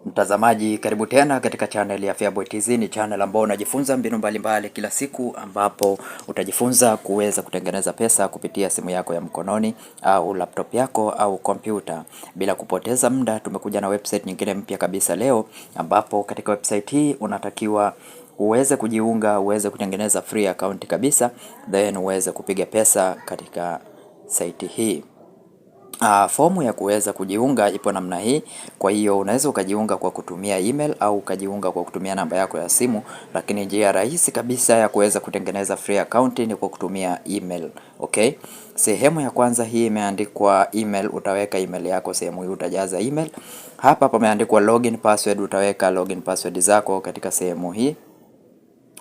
Mtazamaji, karibu tena katika channel ya Feaboy TZ. Ni channel ambayo unajifunza mbinu mbalimbali kila siku, ambapo utajifunza kuweza kutengeneza pesa kupitia simu yako ya mkononi au laptop yako au kompyuta. Bila kupoteza muda, tumekuja na website nyingine mpya kabisa leo, ambapo katika website hii unatakiwa uweze kujiunga, uweze kutengeneza free account kabisa, then uweze kupiga pesa katika site hii. Fomu ya kuweza kujiunga ipo namna hii. Kwa hiyo unaweza ukajiunga kwa kutumia email au ukajiunga kwa kutumia namba yako ya simu, lakini njia rahisi kabisa ya kuweza kutengeneza free account ni kwa kutumia email. Okay? Sehemu ya kwanza hii imeandikwa email, utaweka email yako, sehemu hii utajaza email. Hapa pameandikwa login password, utaweka login password zako katika sehemu hii.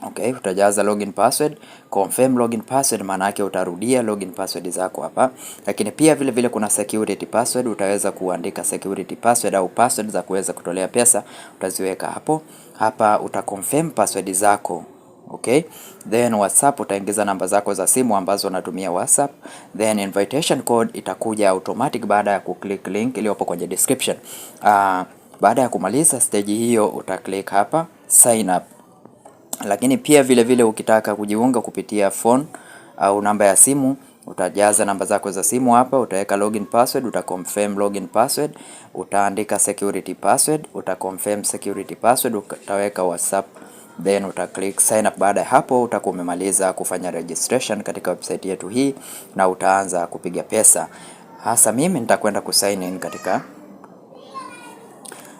Okay, utajaza login password, confirm login password, maana yake utarudia login password zako hapa. Lakini pia vile vile kuna security password, utaweza kuandika security password au password za kuweza kutolea pesa, utaziweka hapo. Hapa utaconfirm password zako. Okay, then WhatsApp utaingiza namba zako za simu ambazo unatumia WhatsApp, then invitation code itakuja automatic baada ya kuclick link iliyopo kwenye description. Baada ya kumaliza stage hiyo utaclick hapa sign up. Lakini pia vile vile ukitaka kujiunga kupitia phone au namba ya simu, utajaza namba zako za simu hapa, utaweka login password, utaconfirm login password, utaandika security password, utaconfirm security password, utaweka WhatsApp, then utaclick sign up. Baada ya hapo utakuwa umemaliza kufanya registration katika website yetu hii na utaanza kupiga pesa. Hasa mimi nitakwenda kusign in katika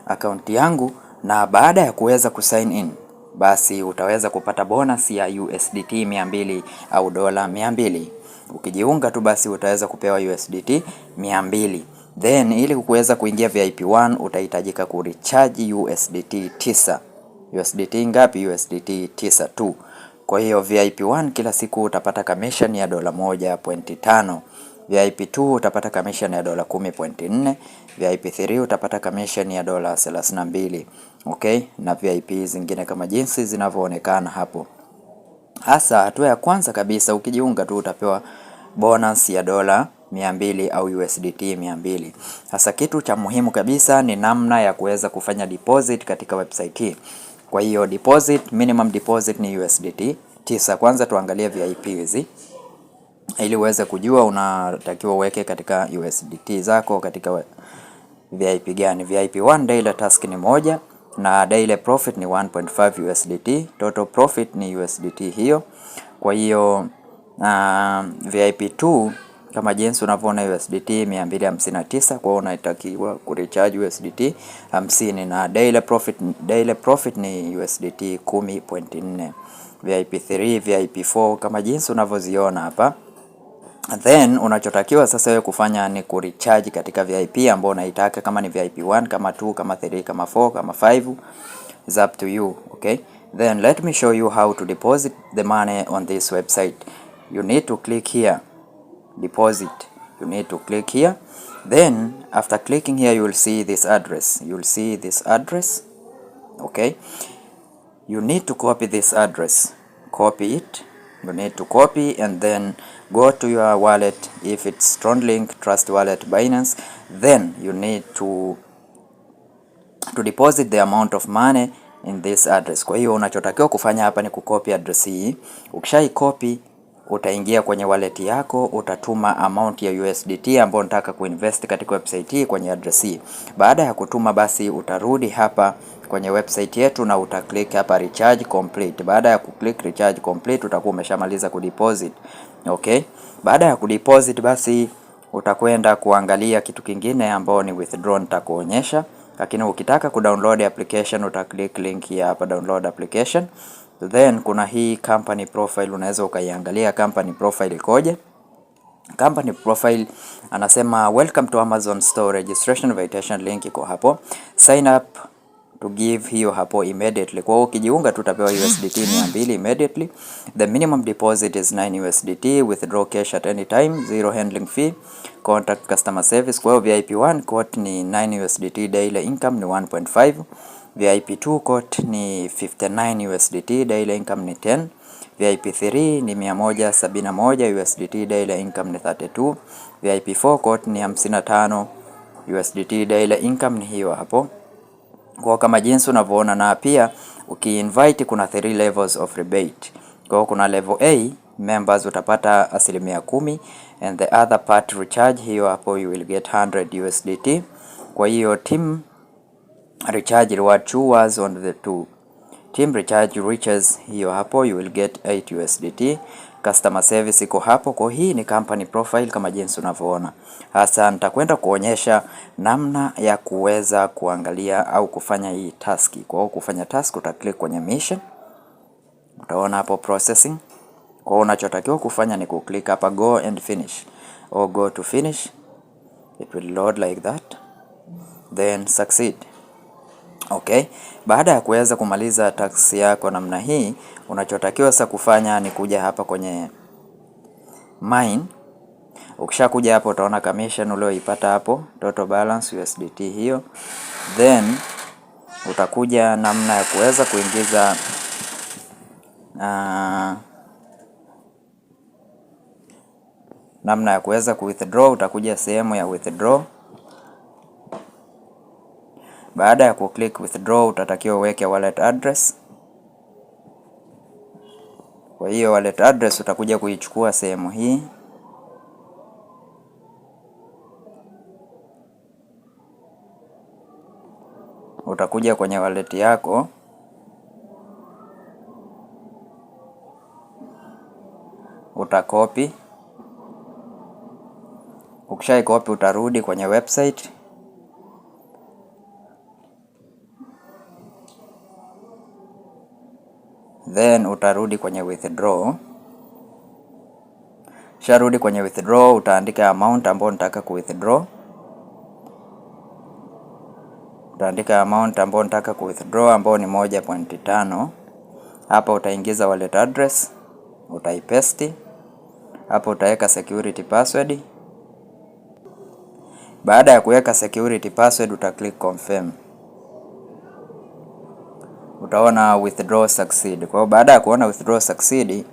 account yangu, na baada ya kuweza kusign in basi utaweza kupata bonus ya USDT 200 au dola 200. Ukijiunga tu basi utaweza kupewa USDT 200. Then ili kuweza kuingia VIP 1 utahitajika kurecharge USDT 9. USDT ngapi? USDT 9 tu. Kwa hiyo VIP 1 kila siku utapata commission ya dola 1.5. VIP 2 utapata commission ya dola 10.4. VIP 3 utapata commission ya dola 32. Okay, na VIP zingine kama jinsi zinavyoonekana hapo. Hasa hatua ya kwanza kabisa, ukijiunga tu utapewa bonus ya dola 200 au USDT 200. Hasa kitu cha muhimu kabisa ni namna ya kuweza kufanya deposit katika website hii. Kwa hiyo deposit, minimum deposit ni USDT 9. Kwanza tuangalie VIP hizi ili uweze kujua unatakiwa uweke katika USDT zako katika VIP gani. VIP 1 daily task ni 1 na daily profit ni 1.5 USDT, total profit ni USDT hiyo. Kwa hiyo VIP 2 kama jinsi unavyoona USDT 259, kwa hiyo unatakiwa kurecharge USDT 50, na daily profit ni USDT 10.4. VIP 3, VIP 4 kama jinsi unavyoziona hapa. Then unachotakiwa sasa wewe kufanya ni kurecharge katika VIP ambao unaitaka, kama ni VIP 1, kama 2, kama 3, kama 4, kama 5, is up to you. Okay, then let me show you how to deposit the money on this website. You need to click here, deposit. You need to click here, then after clicking here you will see this address. You will see this address. Okay, you need to copy this address, copy it. You need to copy and then go to your wallet. If it's StrongLink, Trust Wallet, Binance, then you need to deposit the amount of money in this address. Kwa hiyo unachotakiwa kufanya hapa ni kucopy address hii. Ukishai copy utaingia kwenye wallet yako, utatuma amount ya USDT ambayo unataka kuinvest katika website hii kwenye address hii. Baada ya kutuma basi utarudi hapa kwenye website yetu na utaclick hapa recharge complete. Baada ya kuclick recharge complete utakuwa umeshamaliza kudeposit. Okay? Baada ya kudeposit basi utakwenda kuangalia kitu kingine ambao ni withdraw, nitakuonyesha. Lakini ukitaka kudownload application utaclick link ya hapa download application. Then kuna hii company profile, unaweza ukaiangalia company profile ikoje. Company profile anasema welcome to Amazon store, registration invitation link iko hapo, sign up to give hiyo hapo immediately. Kwa hiyo ukijiunga tu utapewa USDT 200 immediately. The minimum deposit is 9 USDT, withdraw cash at any time, zero handling fee, contact customer service. Kwa hiyo VIP 1 quote ni 9 USDT, daily income ni 1.5. VIP 2 quote ni 59 USDT, daily income ni 10. VIP 3 ni 171 USDT, daily income ni 32. VIP 4 quote ni 55 USDT, daily income ni hiyo hapo. Kwa kama jinsi unavyoona, na pia ukiinvite kuna 3 levels of rebate. Kwa kuna level A members utapata 10%, and the other part recharge, hiyo hapo you will get 100 USDT. Kwa hiyo team recharge reward choose on the 2 team recharge reaches, hiyo hapo you will get 8 USDT. Customer service iko hapo. Kwa hii ni company profile kama jinsi unavyoona. Hasa nitakwenda kuonyesha namna ya kuweza kuangalia au kufanya hii task. Kwa hiyo kufanya task utaklik kwenye mission. Utaona hapo processing. Kwa hiyo unachotakiwa kufanya ni kuklik hapa go and finish or go to finish. It will load like that. Then succeed. Okay, baada ya kuweza kumaliza tax yako namna hii, unachotakiwa sasa kufanya ni kuja hapa kwenye mine. Ukisha kuja hapo utaona commission ulioipata hapo, total balance USDT hiyo. Then utakuja namna ya kuweza kuingiza namna ya kuweza withdraw. Utakuja sehemu ya withdraw. Baada ya kuclick withdraw utatakiwa uweke wallet address. Kwa hiyo wallet address utakuja kuichukua sehemu hii. Utakuja kwenye wallet yako, utakopi. Ukishaikopi utarudi kwenye website. Then utarudi kwenye withdraw. Sharudi kwenye withdraw, utaandika amount ambayo unataka kuwithdraw. Utaandika amount ambayo unataka kuwithdraw ambayo ni 1.5. Hapa utaingiza wallet address, utaipaste. Hapa utaweka security password. Baada ya kuweka security password utaklik confirm. Utaona withdraw succeed. Kwa hiyo baada ya kuona withdraw succeed,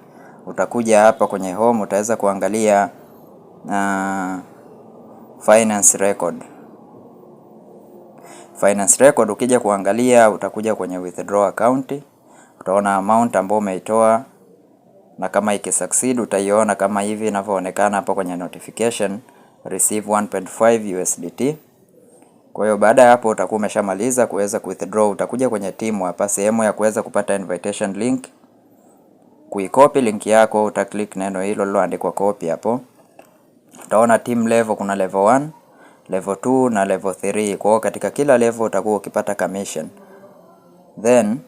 utakuja hapa kwenye home, utaweza kuangalia finance record. Finance record ukija kuangalia, utakuja kwenye withdraw account, utaona amount ambayo umeitoa, na kama ikisucceed utaiona kama hivi inavyoonekana hapa kwenye notification, receive 1.5 USDT. Kwa hiyo baada ya hapo utakuwa umeshamaliza kuweza withdraw. Utakuja kwenye team hapa, sehemu ya kuweza kupata invitation link, kuikopi link yako, utaklik neno hilo liloandikwa copy hapo. Utaona team level, kuna level 1, level 2 na level 3. Kwa hiyo katika kila level utakuwa ukipata commission. Then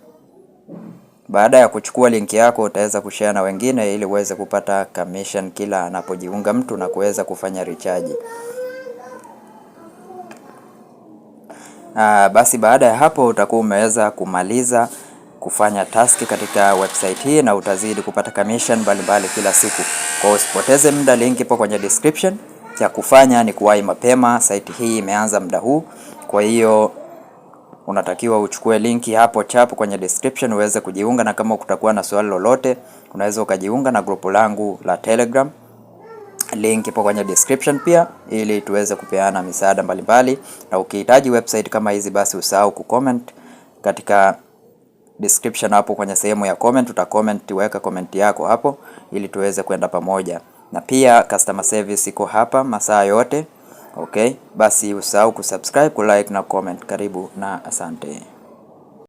baada ya kuchukua link yako utaweza kushare na wengine ili uweze kupata commission kila anapojiunga mtu na kuweza kufanya recharge. Basi baada ya hapo utakuwa umeweza kumaliza kufanya task katika website hii na utazidi kupata commission mbalimbali kila siku. Kwa hiyo usipoteze muda, link ipo kwenye description. Cha kufanya ni kuwahi mapema, site hii imeanza muda huu. Kwa hiyo unatakiwa uchukue linki hapo chapo kwenye description uweze kujiunga, na kama kutakuwa na swali lolote unaweza ukajiunga na grupu langu la Telegram. Link ipo kwenye description pia, ili tuweze kupeana misaada mbalimbali. Na ukihitaji website kama hizi, basi usahau kucomment katika description hapo kwenye sehemu ya comment. Utacomment, weka comment yako hapo ili tuweze kwenda pamoja. Na pia customer service iko hapa masaa yote. Okay, basi usahau kusubscribe, kulike na comment. Karibu na asante.